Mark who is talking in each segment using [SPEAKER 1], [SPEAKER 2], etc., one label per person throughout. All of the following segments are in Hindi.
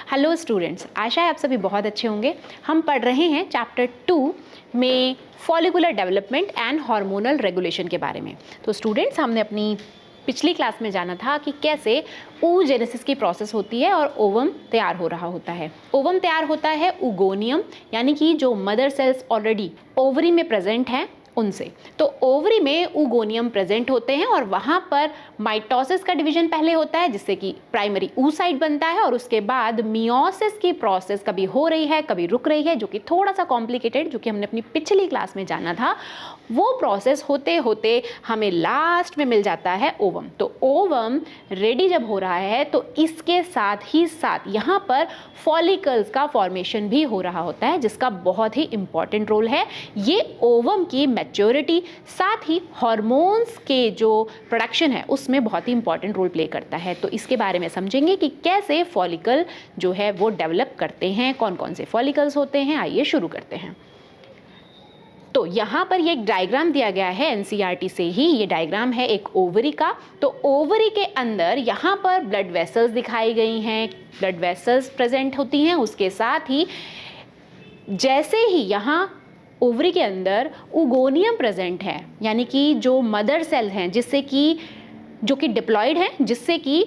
[SPEAKER 1] हेलो स्टूडेंट्स, आशा है आप सभी बहुत अच्छे होंगे। हम पढ़ रहे हैं चैप्टर 2 में follicular development and hormonal regulation के बारे में। तो स्टूडेंट्स, हमने अपनी पिछली क्लास में जाना था कि कैसे oogenesis की प्रोसेस होती है और ओवम तैयार हो रहा होता है। ओवम तैयार होता है oogoनियम, यानी कि जो मदर सेल्स ऑलरेडी ओवरी में प्रेजेंट हैं उनसे। तो ओवरी में oogoनियम प्रेजेंट होते हैं और वहाँ पर माइटोसिस का डिवीजन पहले होता है, जिससे कि प्राइमरी ooसाइट बनता है और उसके बाद मियोसिस की प्रोसेस कभी हो रही है कभी रुक रही है, जो कि थोड़ा सा कॉम्प्लिकेटेड, जो कि हमने अपनी पिछली क्लास में जाना था। वो प्रोसेस होते होते हमें लास्ट में मिल जाता है ओवम। तो ओवम रेडी जब हो रहा है तो इसके साथ ही साथ यहाँ पर फॉलिकल्स का फॉर्मेशन भी हो रहा होता है, जिसका बहुत ही इंपॉर्टेंट रोल है। ये ओवम की मैच्योरिटी साथ ही हार्मोन्स के जो प्रोडक्शन है उसमें बहुत ही इंपॉर्टेंट रोल प्ले करता है। तो इसके बारे में समझेंगे कि कैसे फॉलिकल जो है वो डेवलप करते हैं, कौन कौन से फॉलिकल्स होते हैं। आइए शुरू करते हैं। तो यहाँ पर ये एक डायग्राम दिया गया है एनसीईआरटी से ही। ये डायग्राम है एक ओवरी का। तो ओवरी के अंदर यहाँ पर ब्लड वेसल्स दिखाई गई हैं, ब्लड वेसल्स प्रेजेंट होती हैं। उसके साथ ही जैसे ही यहाँ ओवरी के अंदर oogoनियम प्रेजेंट है, यानी कि जो मदर सेल हैं जिससे कि जो कि डिप्लॉयड है, जिससे कि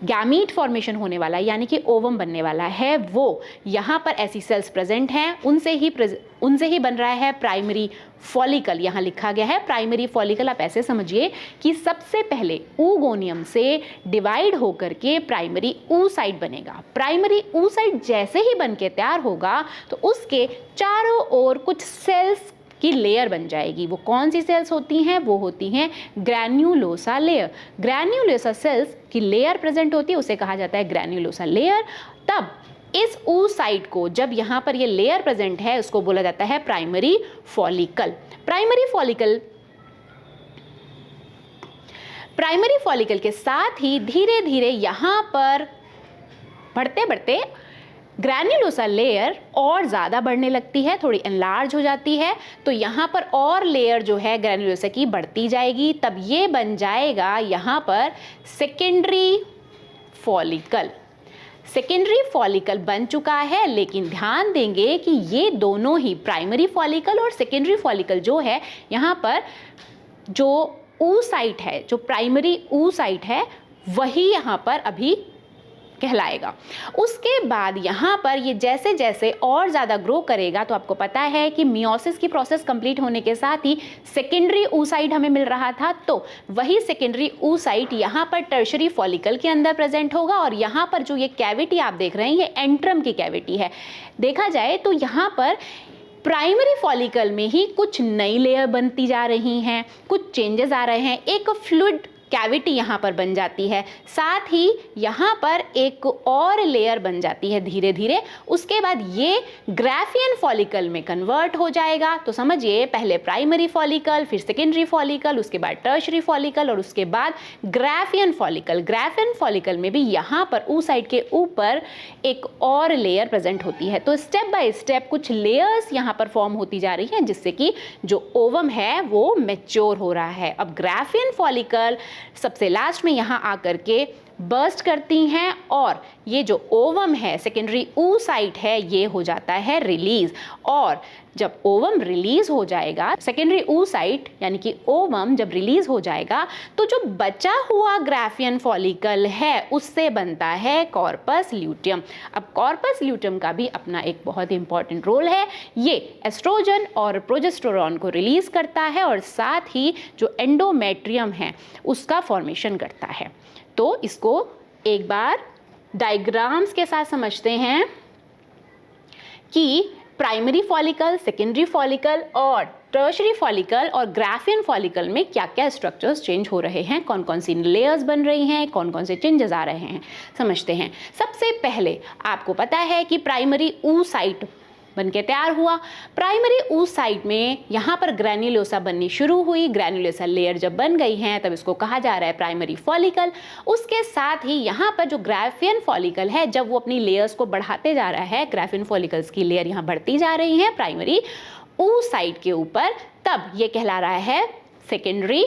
[SPEAKER 1] गैमीट फॉर्मेशन होने वाला है, यानी कि ओवम बनने वाला है, वो यहाँ पर ऐसी सेल्स प्रेजेंट हैं। उनसे ही बन रहा है प्राइमरी फॉलिकल। यहाँ लिखा गया है प्राइमरी फॉलिकल। आप ऐसे समझिए कि सबसे पहले oogoनियम से डिवाइड होकर के प्राइमरी ooसाइट बनेगा। प्राइमरी ooसाइट जैसे ही बन के तैयार होगा तो उसके चारों ओर कुछ सेल्स की लेयर बन जाएगी। वो कौन सी सेल्स होती हैं? वो होती हैं ग्रैन्युलोसा लेयर। ग्रैन्युलोसा सेल्स की लेयर प्रेजेंट होती है, उसे कहा जाता है ग्रैन्युलोसा लेयर। तब इस ooसाइट को, जब यहाँ पर ये लेयर प्रेजेंट है, उसको बोला जाता है प्राइमरी फॉलिकल। प्राइमरी फॉलिकल के साथ ही धीरे धीरे यहाँ पर बढ़ते बढ़ते ग्रैन्युलोसा लेयर और ज़्यादा बढ़ने लगती है, थोड़ी एनलार्ज हो जाती है। तो यहाँ पर और लेयर जो है ग्रैन्युलोसा की बढ़ती जाएगी। तब ये बन जाएगा यहाँ पर सेकेंडरी फॉलिकल। सेकेंडरी फॉलिकल बन चुका है, लेकिन ध्यान देंगे कि ये दोनों ही प्राइमरी फॉलिकल और सेकेंडरी फॉलिकल जो है, यहाँ पर जो ooसाइट है, जो प्राइमरी ooसाइट है, वही यहाँ पर अभी कहलाएगा। उसके बाद यहाँ पर ये जैसे जैसे और ज़्यादा ग्रो करेगा, तो आपको पता है कि मियोसिस की प्रोसेस कंप्लीट होने के साथ ही सेकेंडरी ooसाइट हमें मिल रहा था। तो वही सेकेंडरी ooसाइट यहाँ पर टर्शरी फॉलिकल के अंदर प्रेजेंट होगा। और यहाँ पर जो ये कैविटी आप देख रहे हैं, ये एंट्रम की कैविटी है। देखा जाए तो यहाँ पर प्राइमरी फॉलिकल में ही कुछ नई लेयर बनती जा रही हैं, कुछ चेंजेस आ रहे हैं। एक फ्लूइड कैविटी यहाँ पर बन जाती है, साथ ही यहाँ पर एक और लेयर बन जाती है धीरे धीरे। उसके बाद ये ग्राफियन फॉलिकल में कन्वर्ट हो जाएगा। तो समझिए, पहले प्राइमरी फॉलिकल, फिर सेकेंडरी फॉलिकल, उसके बाद टर्शरी फॉलिकल और उसके बाद ग्राफियन फॉलिकल। ग्राफियन फॉलिकल में भी यहाँ पर ooसाइट के ऊपर एक और लेयर प्रेजेंट होती है। तो स्टेप बाय स्टेप कुछ लेयर्स यहाँ पर फॉर्म होती जा रही हैं, जिससे कि जो ओवम है वो मैच्योर हो रहा है। अब ग्राफियन फॉलिकल सबसे लास्ट में यहाँ आकर के बर्स्ट करती हैं और ये जो ओवम है, सेकेंडरी ooसाइट है, ये हो जाता है रिलीज। और जब ओवम रिलीज हो जाएगा, सेकेंडरी ooसाइट यानी कि ओवम जब रिलीज हो जाएगा, तो जो बचा हुआ ग्राफियन फॉलिकल है उससे बनता है कॉर्पस ल्यूटियम। अब कॉर्पस ल्यूटियम का भी अपना एक बहुत इंपॉर्टेंट रोल है। ये एस्ट्रोजन और प्रोजेस्टेरोन को रिलीज करता है और साथ ही जो एंडोमेट्रियम है उसका फॉर्मेशन करता है। तो इसको एक बार डायग्राम्स के साथ समझते हैं कि प्राइमरी फॉलिकल, सेकेंडरी फॉलिकल और टर्शरी फॉलिकल और ग्राफियन फॉलिकल में क्या क्या स्ट्रक्चर्स चेंज हो रहे हैं, कौन कौन सी लेयर्स बन रही हैं, कौन कौन से चेंजेस आ रहे हैं, समझते हैं। सबसे पहले आपको पता है कि प्राइमरी ooसाइट बन के तैयार हुआ। प्राइमरी ooसाइट में यहाँ पर ग्रैन्युलोसा बननी शुरू हुई। ग्रैन्युलोसा लेयर जब बन गई हैं, तब इसको कहा जा रहा है प्राइमरी फॉलिकल। उसके साथ ही यहाँ पर जो ग्राफियन फॉलिकल है, जब वो अपनी लेयर्स को बढ़ाते जा रहा है, ग्राफियन फॉलिकल्स की लेयर यहाँ बढ़ती जा रही है प्राइमरी ooसाइट के ऊपर, तब ये कहला रहा है सेकेंडरी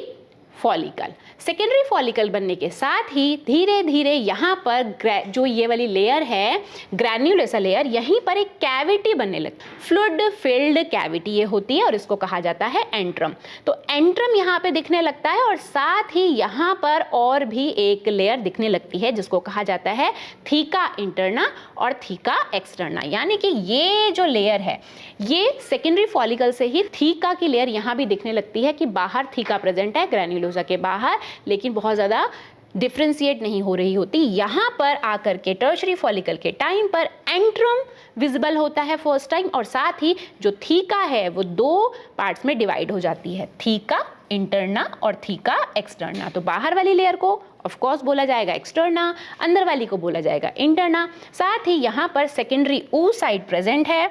[SPEAKER 1] फॉलिकल। सेकेंडरी फॉलिकल बनने के साथ ही धीरे धीरे यहाँ पर जो ये वाली लेयर है ग्रैन्युलोसा लेयर, यहीं पर एक कैविटी बनने लगती है, फ्लूइड फिल्ड कैविटी ये होती है और इसको कहा जाता है एंट्रम। तो एंट्रम यहाँ पे दिखने लगता है और साथ ही यहाँ पर और भी एक लेयर दिखने लगती है जिसको कहा जाता है थीका इंटरना और थीका एक्सटर्ना। यानी कि ये जो लेयर है ये सेकेंडरी फॉलिकल से ही थीका की लेयर यहाँ भी दिखने लगती है कि बाहर थीका प्रेजेंट है ग्रैन्युलोसा के बाहर, लेकिन बहुत ज़्यादा डिफ्रेंशिएट नहीं हो रही होती। यहाँ पर आकर के टर्शरी फॉलिकल के टाइम पर एंट्रम विजिबल होता है फर्स्ट टाइम और साथ ही जो थीका है वो दो पार्ट्स में डिवाइड हो जाती है, थीका इंटरना और थीका एक्सटर्ना। तो बाहर वाली लेयर को ऑफ कोर्स बोला जाएगा एक्सटर्ना, अंदर वाली को बोला जाएगा इंटरना। साथ ही यहाँ पर सेकेंडरी oocyte प्रेजेंट है,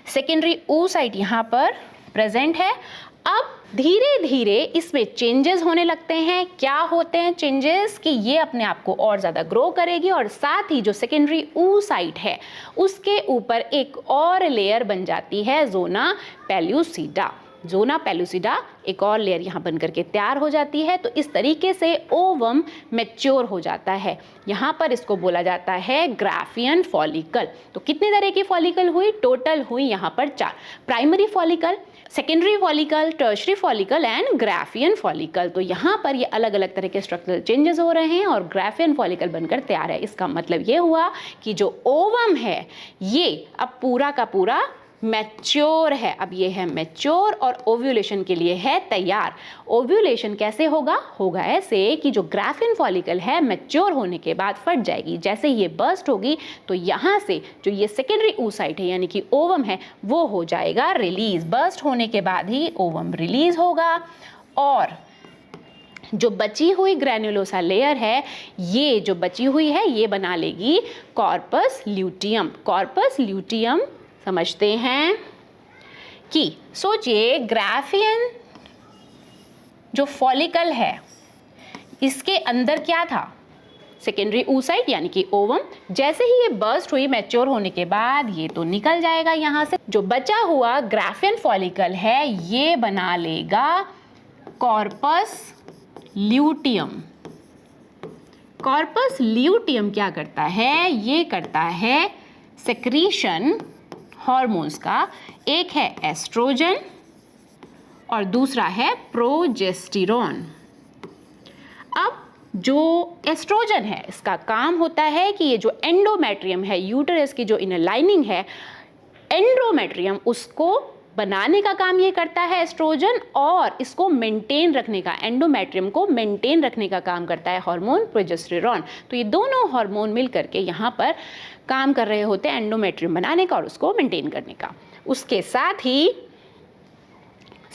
[SPEAKER 1] सेकेंडरी oocyte यहाँ पर प्रेजेंट है। अब धीरे धीरे इसमें चेंजेस होने लगते हैं। क्या होते हैं चेंजेस कि ये अपने आप को और ज़्यादा ग्रो करेगी और साथ ही जो सेकेंडरी oocyte है उसके ऊपर एक और लेयर बन जाती है ज़ोना पेल्यूसिडा। ज़ोना पेल्यूसिडा एक और लेयर यहाँ बन करके तैयार हो जाती है। तो इस तरीके से ओवम मैच्योर हो जाता है। यहाँ पर इसको बोला जाता है ग्राफियन फॉलिकल। तो कितने तरह की फॉलिकल हुई? टोटल हुई यहाँ पर 4, primary follicle, secondary follicle, tertiary follicle and Graafian follicle. तो यहाँ पर ये अलग अलग तरह के स्ट्रक्चरल चेंजेस हो रहे हैं और ग्राफियन फॉलिकल बनकर तैयार है। इसका मतलब ये हुआ कि जो ओवम है ये अब पूरा का पूरा मैच्योर है। अब ये है मैच्योर और ओव्यूलेशन के लिए है तैयार। ओव्यूलेशन कैसे होगा? होगा ऐसे कि जो ग्राफियन फॉलिकल है मैच्योर होने के बाद फट जाएगी। जैसे ये बर्स्ट होगी तो यहाँ से जो ये सेकेंडरी oocyte है यानी कि ओवम है वो हो जाएगा रिलीज। बर्स्ट होने के बाद ही ओवम रिलीज होगा और जो बची हुई ग्रैन्युलोसा लेयर है ये जो बची हुई है ये बना लेगी कॉर्पस ल्यूटियम। कॉर्पस ल्यूटियम समझते हैं कि सोचिए ग्राफियन जो फॉलिकल है इसके अंदर क्या था? सेकेंडरी oocyte यानी कि ओवम। जैसे ही ये बर्स्ट हुई मैच्योर होने के बाद ये तो निकल जाएगा यहाँ से। जो बचा हुआ ग्राफियन फॉलिकल है ये बना लेगा कॉर्पस ल्यूटियम। कॉर्पस ल्यूटियम क्या करता है? ये करता है सेक्रीशन हॉर्मोन्स का। एक है एस्ट्रोजन और दूसरा है प्रोजेस्टेरोन। अब जो एस्ट्रोजन है इसका काम होता है कि ये जो एंडोमेट्रियम है, यूटेरस की जो इनर लाइनिंग है, एंडोमेट्रियम उसको बनाने का काम ये करता है एस्ट्रोजन और इसको मेंटेन रखने का, एंडोमेट्रियम को मेंटेन रखने का काम करता है हार्मोन प्रोजेस्टेरोन। तो ये दोनों हार्मोन मिल करके यहाँ पर काम कर रहे होते हैं एंडोमेट्रियम बनाने का और उसको मेंटेन करने का। उसके साथ ही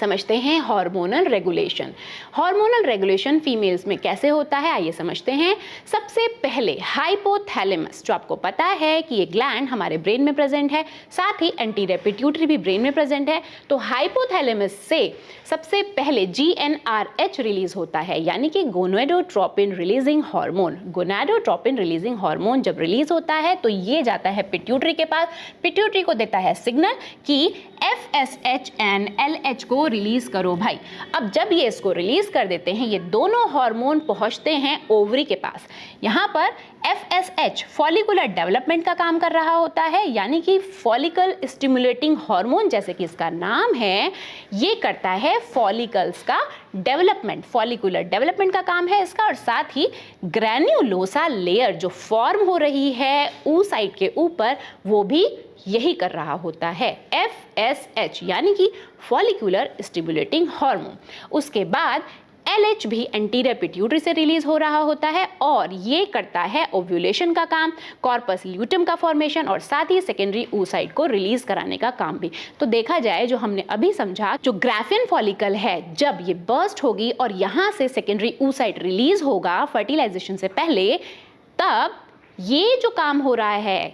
[SPEAKER 1] समझते हैं hormonal regulation. Hormonal regulation females में कैसे होता है आइए समझते हैं। सबसे पहले हाइपोथैलेमस, जो आपको पता है कि ये ग्लैंड हमारे ब्रेन में प्रेजेंट है, साथ ही एंटीरियर पिट्यूटरी भी ब्रेन में प्रेजेंट है। तो हाइपोथैलेमस से सबसे पहले GnRH रिलीज होता है यानी कि gonadotropin releasing hormone. Gonadotropin releasing hormone जब रिलीज होता है तो ये जाता है पिट्यूटरी के पास। पिट्यूटरी को देता है सिग्नल कि FSH एंड LH को रिलीज करो भाई। अब जब ये इसको रिलीज कर देते हैं ये दोनों हार्मोन पहुंचते हैं ओवरी के पास। यहाँ पर FSH फॉलिकुलर डेवलपमेंट का काम कर रहा होता है यानी कि फॉलिकल स्टिमुलेटिंग हार्मोन, जैसे कि इसका नाम है, ये करता है फॉलिकल्स का डेवलपमेंट, फॉलिकुलर डेवलपमेंट का काम है इसका। और साथ ही ग्रैन्युलोसा लेयर जो फॉर्म हो रही है oocyte के ऊपर वो भी यही कर रहा होता है, FSH यानी कि फॉलिकुलर स्टिमुलेटिंग हार्मोन। उसके बाद LH भी एंटीरियर पिट्यूटरी से रिलीज हो रहा होता है और ये करता है ओव्यूलेशन का काम, कॉर्पस ल्यूटियम का फॉर्मेशन और साथ ही सेकेंडरी oocyte को रिलीज कराने का काम भी। तो देखा जाए जो हमने अभी समझा, जो ग्राफियन फॉलिकल है जब ये बर्स्ट होगी और यहाँ से सेकेंडरी oocyte रिलीज होगा फर्टिलाइजेशन से पहले, तब ये जो काम हो रहा है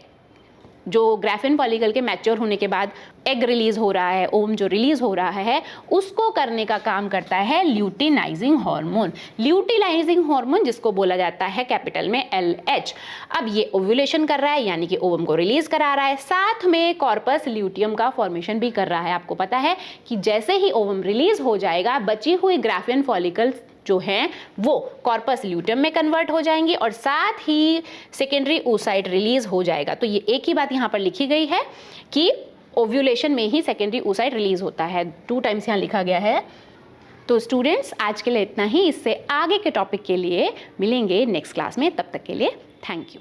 [SPEAKER 1] जो ग्राफिन फॉलिकल के मैच्योर होने के बाद एग रिलीज हो रहा है, ओवम जो रिलीज हो रहा है, उसको करने का काम करता है ल्यूटिनाइजिंग हार्मोन। ल्यूटिनाइजिंग हार्मोन जिसको बोला जाता है कैपिटल में LH। अब ये ओव्यूलेशन कर रहा है यानी कि ओवम को रिलीज करा रहा है, साथ में कॉर्पस ल्यूटियम का फॉर्मेशन भी कर रहा है। आपको पता है कि जैसे ही ओवम रिलीज हो जाएगा, बची हुई ग्राफिन फॉलिकल्स जो हैं वो कॉर्पस ल्यूटियम में कन्वर्ट हो जाएंगी और साथ ही सेकेंडरी oocyte रिलीज हो जाएगा। तो ये एक ही बात यहाँ पर लिखी गई है कि ओव्यूलेशन में ही सेकेंडरी oocyte रिलीज होता है, 2 टाइम्स यहाँ लिखा गया है। तो स्टूडेंट्स आज के लिए इतना ही, इससे आगे के टॉपिक के लिए मिलेंगे नेक्स्ट क्लास में, तब तक के लिए थैंक यू।